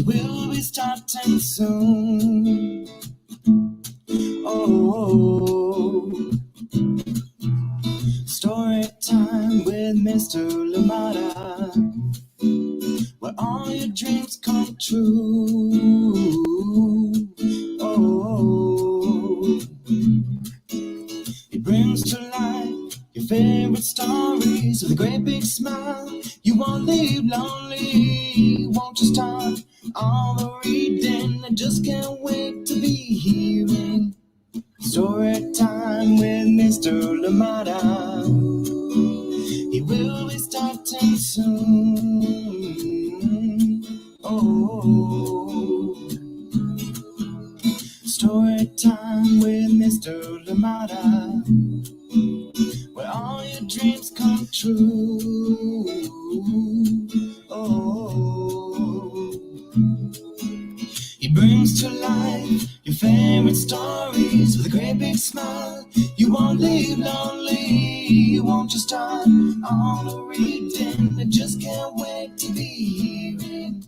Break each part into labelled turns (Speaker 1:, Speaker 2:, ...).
Speaker 1: will be starting soon. Oh, story time with Mr. Lamada, where all your dreams come true. Oh, he brings to life your favorite stories with a great big smile. You won't leave lonely, won't you start all the reading? I just can't wait to be hearing story time with Mr. Lamada. He will be starting soon. Oh, story time with Mr. Lamada, where all your dreams come true. Oh, he brings to life your favorite stories with a great big smile. You won't leave lonely, you won't just start all the reading. I just can't wait to be hearing.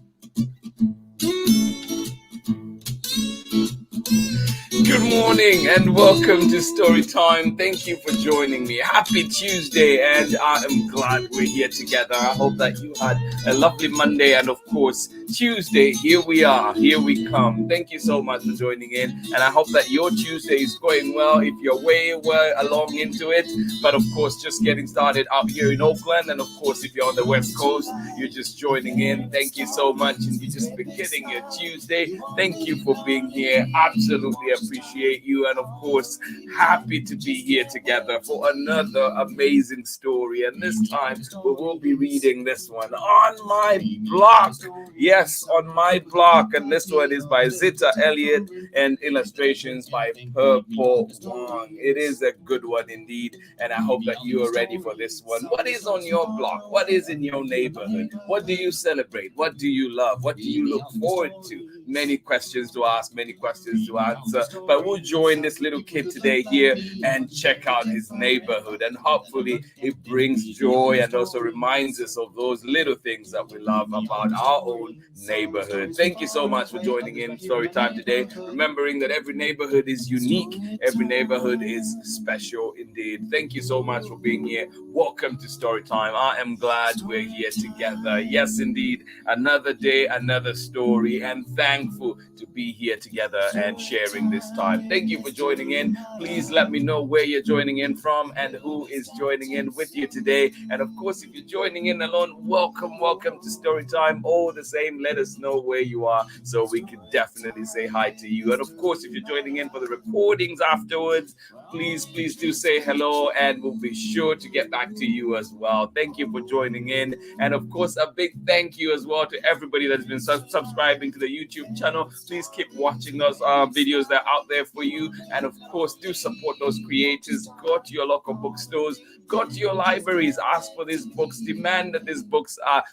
Speaker 2: Good morning and welcome to Story Time. Thank you for joining me. Happy Tuesday, and I am glad we're here together. I hope that you had a lovely Monday, and of course Tuesday, here we are, here we come. Thank you so much for joining in, and I hope that your Tuesday is going well if you're way along into it. But of course, just getting started out here in Oakland, and of course if you're on the West Coast, you're just joining in. Thank you so much, and you're just beginning your Tuesday. Thank you for being here. Absolutely appreciate you, and of course happy to be here together for another amazing story. And this time we will be reading this one, On My Block. Yes, On My Block, and this one is by Zetta Elliott and illustrations by Purple Wong. It is a good one indeed, and I hope that you are ready for this one. What is on your block? What is in your neighborhood? What do you celebrate? What do you love? What do you look forward to? Many questions to ask, many questions to answer, but we'll join this little kid today here and check out his neighborhood, and hopefully it brings joy and also reminds us of those little things that we love about our own neighborhood. Thank you so much for joining in Storytime today, remembering that every neighborhood is unique, every neighborhood is special indeed. Thank you so much for being here. Welcome to Storytime. I am glad we're here together. Yes, indeed, another day, another story, and thankful to be here together and sharing this time. Thank you for joining in. Please let me know where you're joining in from and who is joining in with you today. And of course, if you're joining in alone, welcome to Storytime. All the same, let us know where you are so we can definitely say hi to you. And of course, if you're joining in for the recordings afterwards, please do say hello, and we'll be sure to get back to you as well. Thank you for joining in. And of course, a big thank you as well to everybody that's been subscribing to the YouTube channel. Please keep watching those videos that are out there for you, and of course do support those creators. Go to your local bookstores, go to your libraries, ask for these books, demand that these books are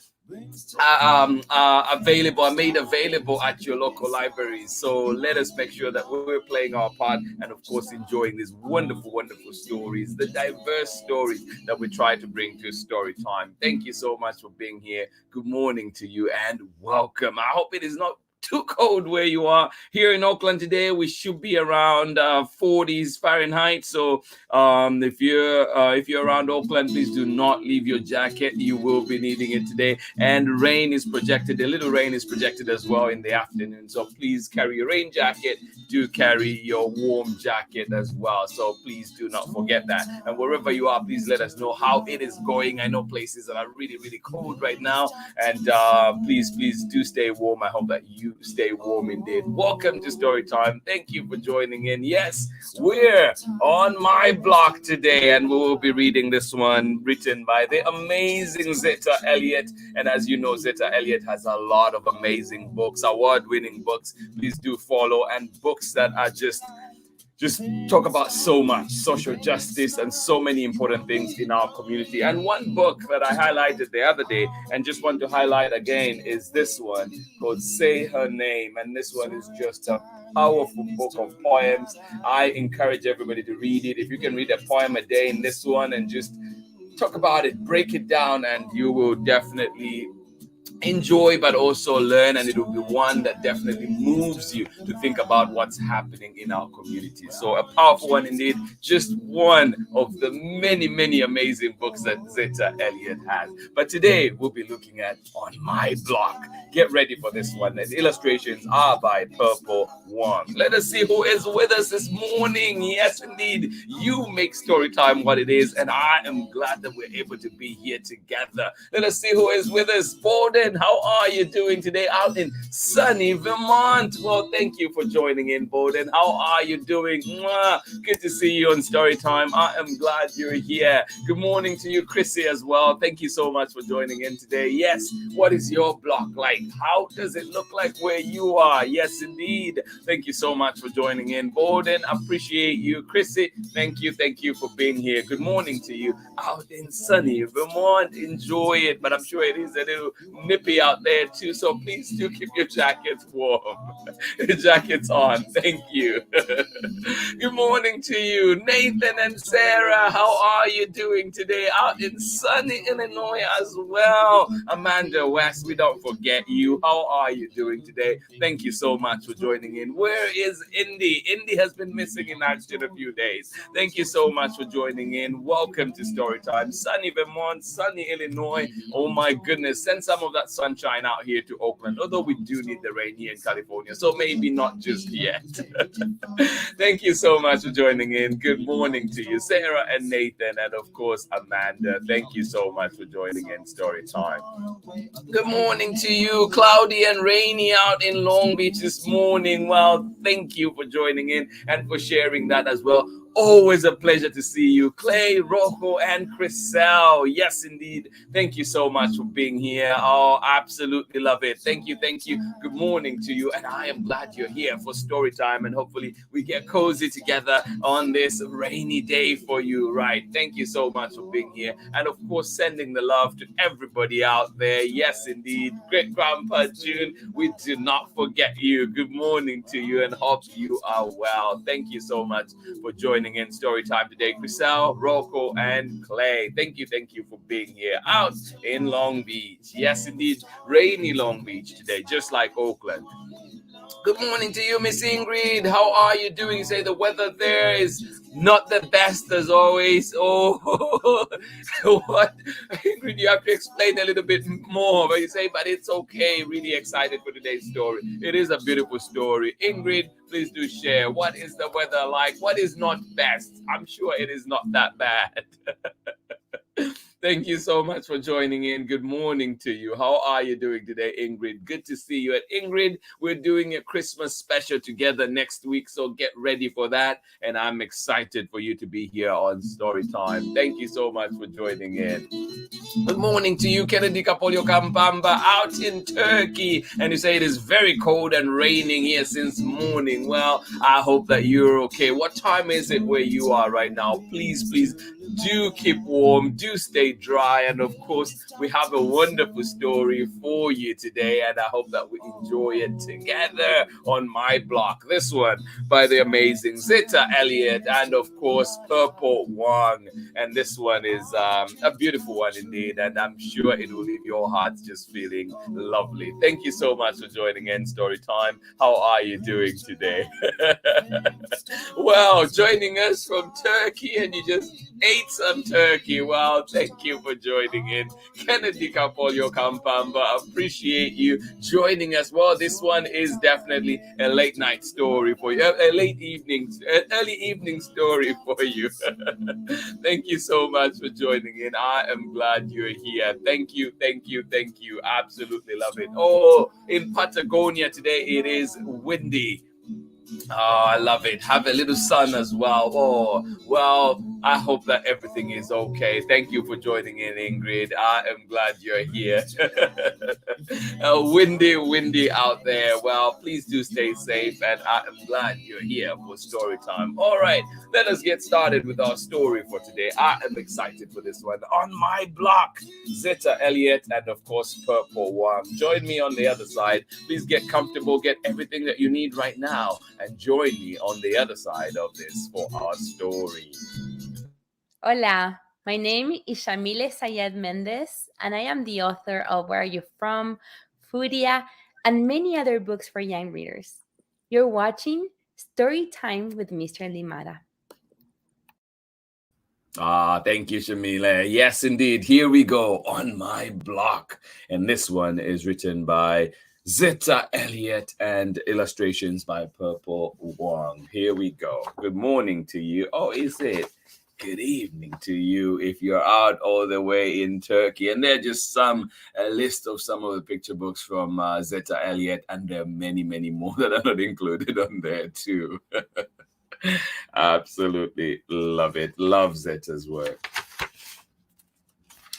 Speaker 2: available, are made available at your local libraries. So let us make sure that we're playing our part, and of course enjoying these wonderful stories, the diverse stories that we try to bring to Story Time. Thank you so much for being here. Good morning to you and welcome. I hope it is not too cold where you are. Here in Oakland today, we should be around 40s Fahrenheit. So if you're around Oakland, please do not leave your jacket. You will be needing it today. And rain is projected. A little rain is projected as well in the afternoon. So please carry your rain jacket. Do carry your warm jacket as well. So please do not forget that. And wherever you are, please let us know how it is going. I know places that are really cold right now. And please do stay warm. I hope that you stay warm indeed. Welcome to Storytime. Thank you for joining in. Yes, we're on my block today, and we will be reading this one written by the amazing Zetta Elliott. And as you know, Zetta Elliott has a lot of amazing books, award-winning books. Please do follow, and books that are just talk about so much social justice and so many important things in our community. And one book that I highlighted the other day and just want to highlight again is this one called Say Her Name. And this one is just a powerful book of poems. I encourage everybody to read it. If you can read a poem a day in this one and just talk about it, break it down, and you will definitely enjoy but also learn, and it will be one that definitely moves you to think about what's happening in our community. So a powerful one indeed, just one of the many amazing books that Zetta Elliott has. But today we'll be looking at On My Block. Get ready for this one. The illustrations are by Purple Wong. Let us see who is with us this morning. Yes, indeed, you make story time what it is, and I am glad that we're able to be here together. Let us see who is with us. Borden, how are you doing today out in sunny Vermont? Well, thank you for joining in, Borden. How are you doing? Mwah. Good to see you on Story Time. I am glad you're here. Good morning to you, Chrissy, as well. Thank you so much for joining in today. Yes, what is your block like? How does it look like where you are? Yes, indeed. Thank you so much for joining in, Borden. Appreciate you, Chrissy. Thank you for being here. Good morning to you out in sunny Vermont. Enjoy it, but I'm sure it is a little nippy out there too, so please do keep your jackets warm. Jackets on. Thank you. Good morning to you, Nathan and Sarah. How are you doing today out in sunny Illinois as well? Amanda West, we don't forget you. How are you doing today? Thank you so much for joining in. Where is Indy? Indy has been missing in action a few days. Thank you so much for joining in. Welcome to Storytime. Sunny Vermont, sunny Illinois. Oh my goodness, send some of that sunshine out here to Oakland, although we do need the rain here in California, so maybe not just yet. Thank you so much for joining in. Good morning to you, Sarah and Nathan, and of course, Amanda. Thank you so much for joining in Storytime. Good morning to you, cloudy and rainy out in Long Beach this morning. Well, thank you for joining in and for sharing that as well. Always a pleasure to see you, Clay, Rocco, and Chriselle. Yes, indeed. Thank you so much for being here. Oh, absolutely love it. Thank you. Good morning to you. And I am glad you're here for story time. And hopefully we get cozy together on this rainy day for you, right? Thank you so much for being here. And of course, sending the love to everybody out there. Yes, indeed. Great Grandpa June, we do not forget you. Good morning to you and hope you are well. Thank you so much for joining in story time today, Chriselle, Rocco, and Clay. Thank you for being here out in Long Beach. Yes, indeed, rainy Long Beach today, just like Oakland. Good morning to you, Miss Ingrid. How are you doing? You say the weather there is not the best as always. Oh, what? Ingrid, you have to explain a little bit more. But you say, but it's okay. Really excited for today's story. It is a beautiful story. Ingrid, please do share. What is the weather like? What is not best? I'm sure it is not that bad. Thank you so much for joining in. Good morning to you. How are you doing today, Ingrid? Good to see you. And Ingrid, we're doing a Christmas special together next week, so get ready for that. And I'm excited for you to be here on Storytime. Thank you so much for joining in. Good morning to you, Kennedy Kapolio Kampamba, out in Turkey. And you say it is very cold and raining here since morning. Well, I hope that you're okay. What time is it where you are right now? Please do keep warm, do stay dry, and of course we have a wonderful story for you today, and I hope that we enjoy it together on my block. This one by the amazing Zetta Elliott and of course Purple Wong, and this one is a beautiful one indeed, and I'm sure it will leave your hearts just feeling lovely. Thank you so much for joining in Story Time. How are you doing today? Well, joining us from Turkey, and you just ate some turkey. Well, thank you for joining in. Kennedy Kapolio Kampamba, appreciate you joining us. Well, this one is definitely a late night story for you, early evening story for you. Thank you so much for joining in. I am glad you're here. Thank you. Absolutely love it. Oh, in Patagonia today, it is windy. Oh, I love it. Have a little sun as well. Oh, well, I hope that everything is okay. Thank you for joining in, Ingrid. I am glad you're here. Windy out there. Well, please do stay safe, and I am glad you're here for story time. All right, let us get started with our story for today. I am excited for this one. On my block, Zetta Elliott and, of course, Purple Wong. Join me on the other side. Please get comfortable, get everything that you need right now, and join me on the other side of this for our story.
Speaker 3: Hola. My name is Shamile Sayed Mendez, and I am the author of Where Are You From, Foodia, and many other books for young readers. You're watching Story Time with Mr. Limara.
Speaker 2: Thank you, Shamile. Yes, indeed. Here we go, On My Block. And this one is written by Zetta Elliott and illustrations by Purple Wong. Here we go. Good morning to you. Oh, is it? Good evening to you if you're out all the way in Turkey. And they're just a list of some of the picture books from Zetta Elliott, and there are many, many more that are not included on there too. Absolutely love it. Love Zetta's work.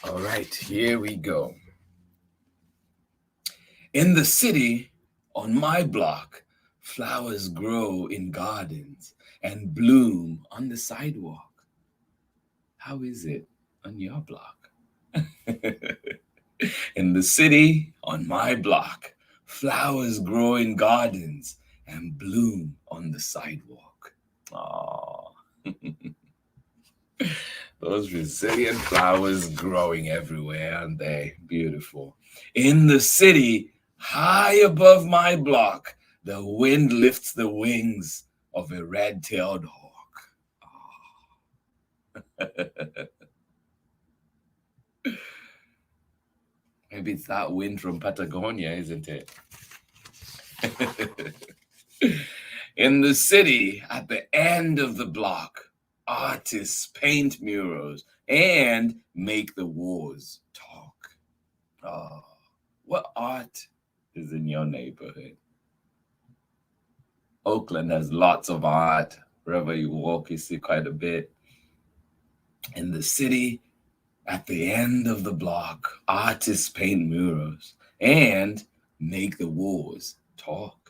Speaker 2: All right, here we go. In the city, on my block, flowers grow in gardens and bloom on the sidewalk. How is it on your block? In the city, on my block, flowers grow in gardens and bloom on the sidewalk. Oh, those resilient flowers growing everywhere, aren't they? Beautiful. In the city, high above my block, the wind lifts the wings of a red-tailed hawk. Oh. Maybe it's that wind from Patagonia, isn't it? In the city, at the end of the block, artists paint murals and make the walls talk. Oh, what art is in your neighborhood? Oakland has lots of art. Wherever you walk, you see quite a bit. In the city, at the end of the block, artists paint murals and make the walls talk.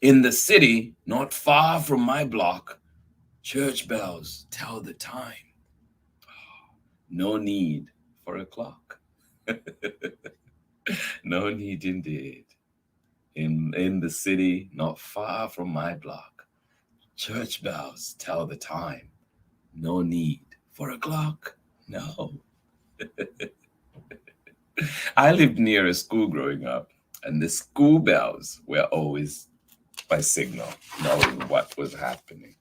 Speaker 2: In the city, not far from my block, church bells tell the time. No need for a clock. No need indeed. In the city, not far from my block, church bells tell the time. No need for a clock. No. I lived near a school growing up, and the school bells were always by signal, knowing what was happening.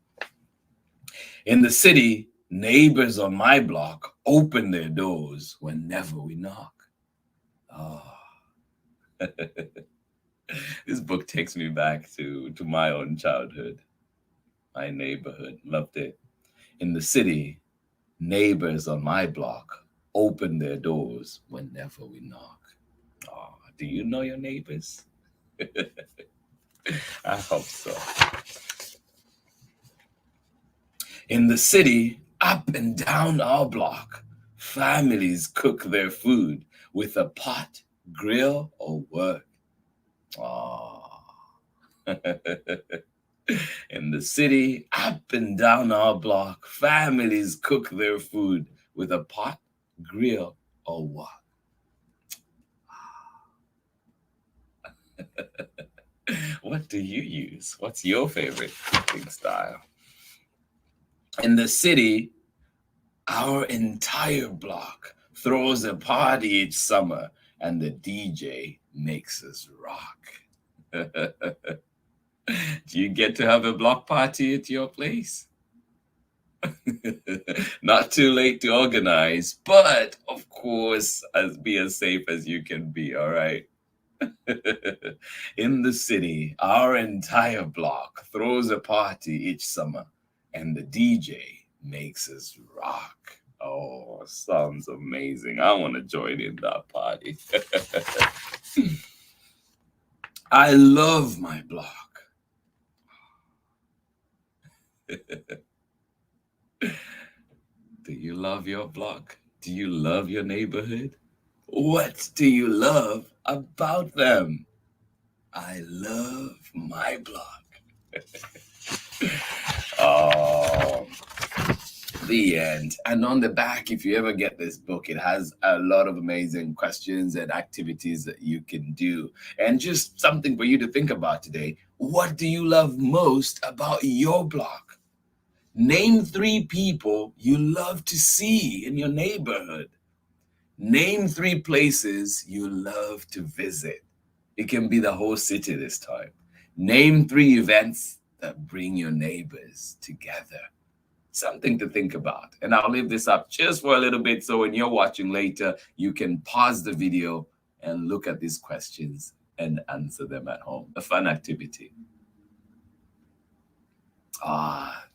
Speaker 2: In the city, neighbors on my block open their doors whenever we knock. Oh. This book takes me back to my own childhood, my neighborhood. Loved it. In the city, neighbors on my block open their doors whenever we knock. Oh, do you know your neighbors? I hope so. In the city, up and down our block, families cook their food with a pot, grill, or wok. Oh. In the city, up and down our block, families cook their food with a pot, grill, or wok. What do you use? What's your favorite cooking style? In the city, our entire block throws a party each summer, and the DJ makes us rock. Do you get to have a block party at your place? Not too late to organize, but of course, be as safe as you can be, all right? In the city, our entire block throws a party each summer, and the DJ makes us rock. Oh, sounds amazing. I want to join in that party. I love my block. Do you love your block? Do you love your neighborhood? What do you love about them? I love my block. Oh, the end. And on the back, if you ever get this book, it has a lot of amazing questions and activities that you can do. And just something for you to think about today. What do you love most about your block? Name 3 people you love to see in your neighborhood. Name 3 places you love to visit. It can be the whole city this time. Name 3 events that bring your neighbors together. Something to think about. And I'll leave this up just for a little bit so when you're watching later, you can pause the video and look at these questions and answer them at home. A fun activity.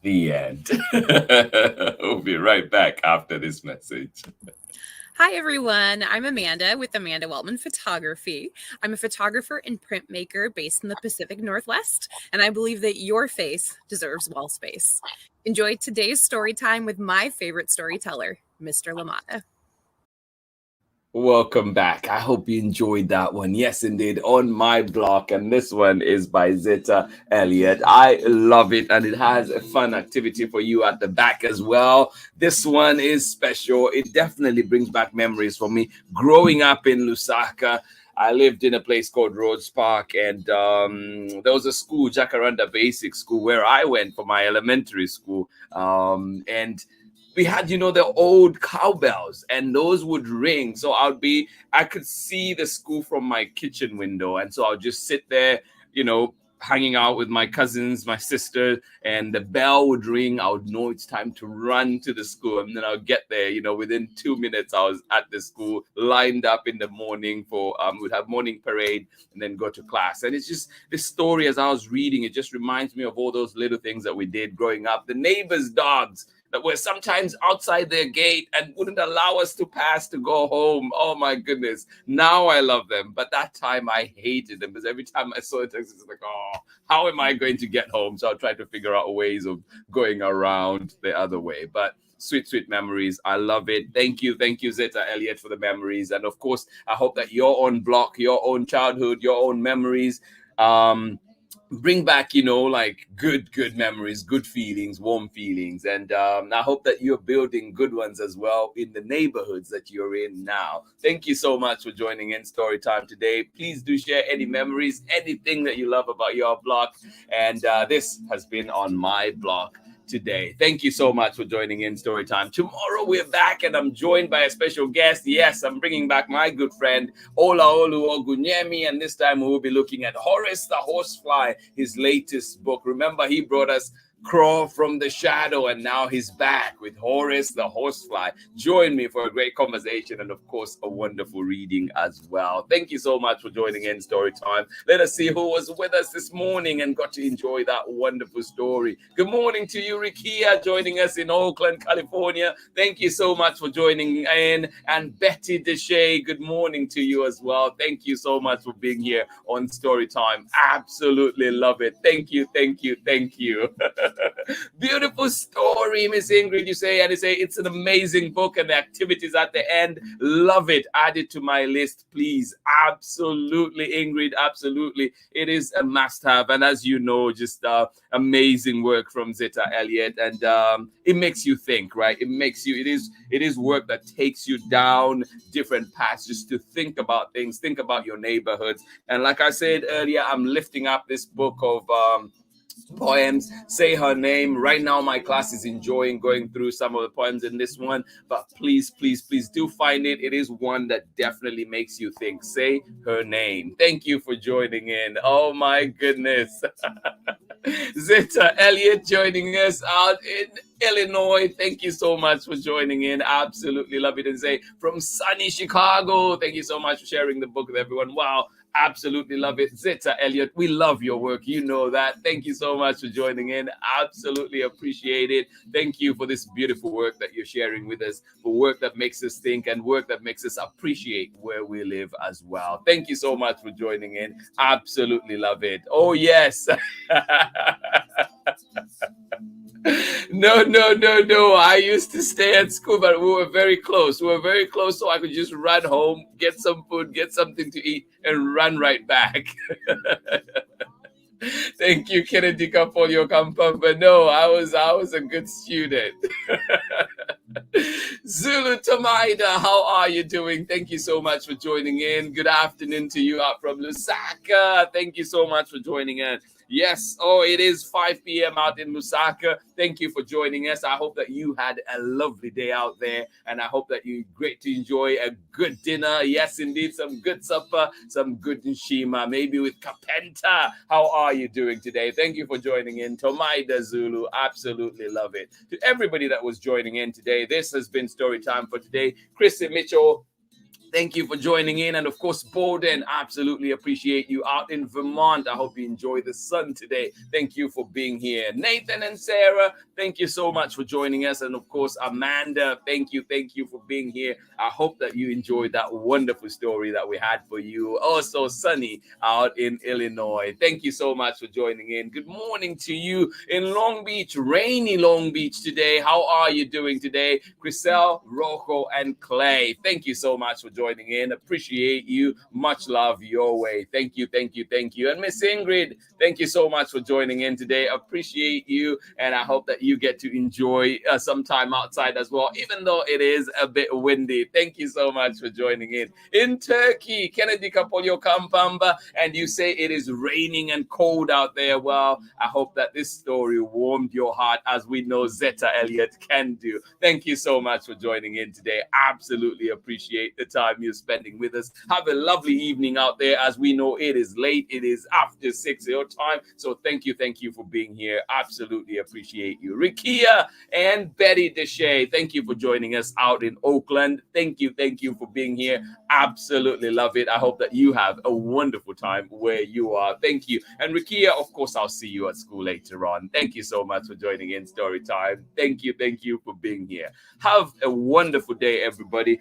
Speaker 2: The end. We'll be right back after this message.
Speaker 4: Hi, everyone. I'm Amanda with Amanda Weltman Photography. I'm a photographer and printmaker based in the Pacific Northwest, and I believe that your face deserves wall space. Enjoy today's story time with my favorite storyteller, Mr. LaMotta.
Speaker 2: Welcome back. I hope you enjoyed that one. Yes, indeed, on my block. And this one is by Zetta Elliott. I love it. And it has a fun activity for you at the back as well. This one is special. It definitely brings back memories for me. Growing up in Lusaka, I lived in a place called Rhodes Park, and there was a school, Jacaranda Basic School, where I went for my elementary school. And we had, the old cowbells, and those would ring. So I could see the school from my kitchen window. And so I'll just sit there, hanging out with my cousins, my sister, and the bell would ring. I would know it's time to run to the school. And then I'll get there, within 2 minutes, I was at the school, lined up in the morning for, we'd have morning parade and then go to class. And it's just this story, as I was reading, it just reminds me of all those little things that we did growing up. The neighbors' dogs that were sometimes outside their gate and wouldn't allow us to pass to go home. Oh my goodness. Now I love them. But that time I hated them because every time I saw it, it was like, oh, how am I going to get home? So I'll try to figure out ways of going around the other way. But sweet, sweet memories. I love it. Thank you, Zetta Elliott, for the memories. And of course, I hope that your own block, your own childhood, your own memories, bring back, like good memories, good feelings, warm feelings. And I hope that you're building good ones as well in the neighborhoods that you're in now. Thank you so much for joining in Storytime today. Please do share any memories, anything that you love about your block. And this has been On My Block today. Thank you so much for joining in Storytime. Tomorrow we're back and I'm joined by a special guest. Yes, I'm bringing back my good friend Olaolu Ogunyemi, and this time we will be looking at Horace the Horsefly, his latest book. Remember, he brought us Crawl from the Shadow, and now he's back with Horace the Horsefly. Join me for a great conversation and, of course, a wonderful reading as well. Thank you so much for joining in Storytime. Let us see who was with us this morning and got to enjoy that wonderful story. Good morning to you, Rikia, joining us in Oakland, California. Thank you so much for joining in. And Betty Deshay, good morning to you as well. Thank you so much for being here on Storytime. Absolutely love it. Thank you. Beautiful story, Miss Ingrid, you say, and you say it's an amazing book and the activities at the end. Love it. Add it to my list, please. Absolutely, Ingrid. Absolutely. It is a must-have. And as you know, just amazing work from Zetta Elliott. And it makes you think, right? It is work that takes you down different paths just to think about things, think about your neighborhoods. And like I said earlier, I'm lifting up this book of poems, Say Her Name. Right now my class is enjoying going through some of the poems in this one, but please do find it. It is one that definitely makes you think. Say Her Name. Thank you for joining in. Oh my goodness. Zetta Elliott joining us out in Illinois. Thank you so much for joining in. Absolutely love it. And say from sunny Chicago, thank you so much for sharing the book with everyone. Wow. Absolutely love it. Zetta Elliott, we love your work. You know that. Thank you so much for joining in. Absolutely appreciate it. Thank you for this beautiful work that you're sharing with us, for work that makes us think and work that makes us appreciate where we live as well. Thank you so much for joining in. Absolutely love it. Oh, yes. No. I used to stay at school, but we were very close. So I could just run home, get some food, get something to eat, and run right back. Thank you, Kennedy, for your company. But no, I was a good student. Zulu Tamaida, how are you doing? Thank you so much for joining in. Good afternoon to you out from Lusaka. Thank you so much for joining in. Yes, it is 5 p.m. out in Lusaka. Thank you for joining us. I hope that you had a lovely day out there, and I hope that you great to enjoy a good dinner. Yes, indeed, some good supper, some good nshima, maybe with kapenta. How are you doing today? Thank you for joining in. Tomaida Zulu, absolutely love it. To everybody that was joining in today, this has been Story Time for today. Chrissy Mitchell, thank you for joining in. And of course, Borden, absolutely appreciate you out in Vermont. I hope you enjoy the sun today. Thank you for being here. Nathan and Sarah, thank you so much for joining us. And of course, Amanda, thank you for being here. I hope that you enjoyed that wonderful story that we had for you. Also, Sunny out in Illinois, thank you so much for joining in. Good morning to you in Long Beach, rainy Long Beach today. How are you doing today? Chriselle, Rojo, and Clay, thank you so much for joining in. Appreciate you. Much love your way. Thank you. And Miss Ingrid, thank you so much for joining in today. Appreciate you, and I hope that you get to enjoy some time outside as well, even though it is a bit windy. Thank you so much for joining in Turkey, Kennedy Kapolyo Kampamba, and you say it is raining and cold out there. Well, I hope that this story warmed your heart, as we know Zetta Elliott can do. Thank you so much for joining in today. Absolutely appreciate the time you're spending with us. Have a lovely evening out there. As we know, it is late. It is after 6 your time. So thank you for being here. Absolutely appreciate you. Rikia and Betty Deshay, thank you for joining us out in Oakland. Thank you for being here. Absolutely love it. I hope that you have a wonderful time where you are. Thank you. And Rikia, of course, I'll see you at school later on. Thank you so much for joining in Story Time. Thank you for being here. Have a wonderful day, everybody.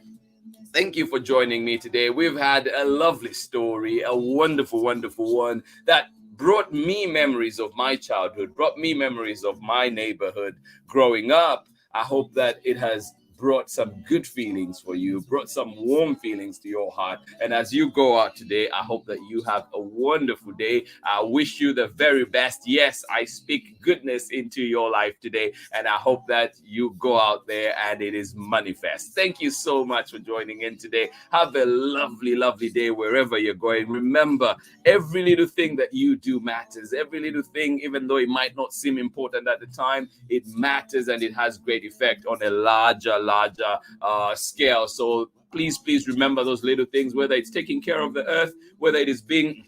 Speaker 2: Thank you for joining me today. We've had a lovely story, a wonderful one that brought me memories of my childhood, brought me memories of my neighborhood growing up. I hope that it has brought some good feelings for you, brought some warm feelings to your heart. And as you go out today, I hope that you have a wonderful day. I wish you the very best. Yes, I speak goodness into your life today, and I hope that you go out there and it is manifest. Thank you so much for joining in today. Have a lovely day wherever you're going. Remember, every little thing that you do matters. Every little thing, even though it might not seem important at the time, it matters, and it has great effect on a larger scale. So please remember those little things, whether it's taking care of the earth, whether it is being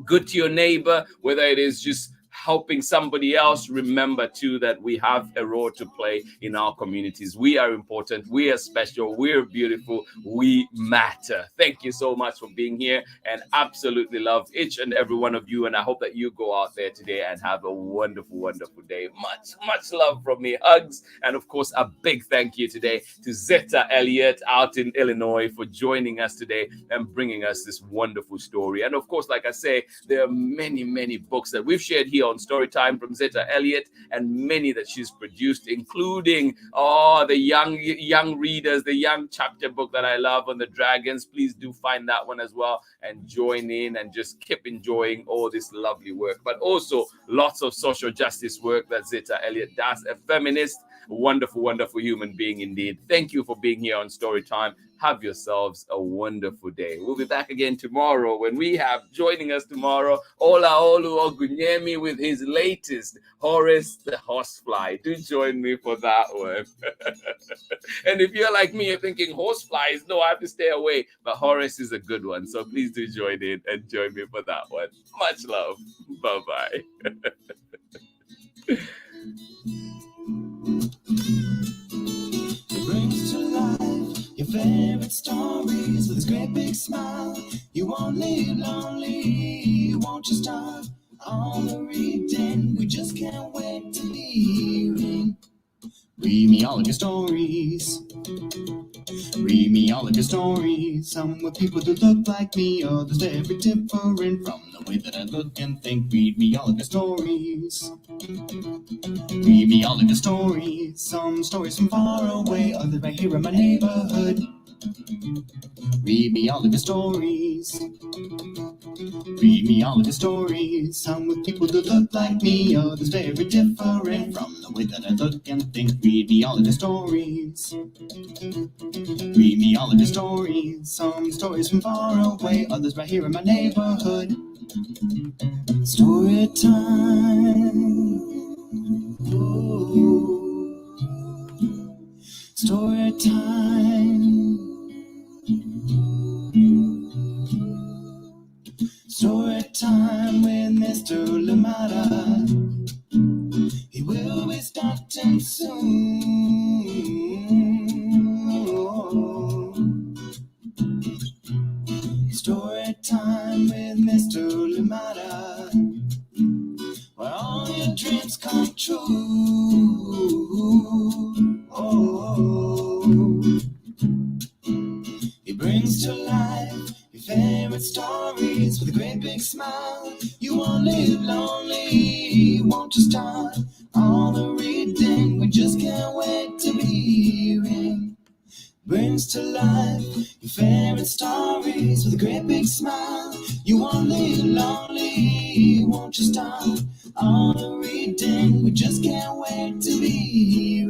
Speaker 2: good to your neighbor, whether it is just helping somebody else. Remember too that we have a role to play in our communities. We are important, we are special, we're beautiful, we matter. Thank you so much for being here, and absolutely love each and every one of you. And I hope that you go out there today and have a wonderful day. Much love from me. Hugs, and of course a big thank you today to Zetta Elliott out in Illinois for joining us today and bringing us this wonderful story. And of course, like I say, there are many books that we've shared here on Storytime from Zetta Elliott, and many that she's produced, including the young readers, the young chapter book that I love on the dragons. Please do find that one as well and join in and just keep enjoying all this lovely work. But also lots of social justice work that Zetta Elliott does. A feminist, wonderful human being indeed. Thank you for being here on Storytime. Have yourselves a wonderful day. We'll be back again tomorrow when we have joining us tomorrow Olaolu Ogunyemi with his latest Horace the Horsefly. Do join me for that one. And if you're like me, you're thinking horseflies, no, I have to stay away. But Horace is a good one. So please do join in and join me for that one. Much love. Bye-bye.
Speaker 1: It brings to life your favorite stories with a great big smile. You won't live lonely, won't you start on the reading? We just can't wait to be hearing. Read me all of your stories. Read me all of your stories. Some with people that look like me, others very different from the way that I look and think. Read me all of your stories. Read me all of your stories. Some stories from far away, others right here in my neighborhood. Read me all of your stories. Read me all of your stories. Some with people that look like me, others very different from the way that I look and think. Read me all of your stories. Read me all of your stories. Some stories from far away, others right here in my neighborhood. Story time. Ooh. Story time. Story time with Mr. Lamada. He will be starting soon. Story time with Mr. Lamada, where all your dreams come true. He brings to life your favorite stories with a great big smile. You won't live lonely, won't you start all the reading? We just can't wait to be hearing. Brings to life your favorite stories with a great big smile. You won't live lonely, won't you start all the reading? We just can't wait to be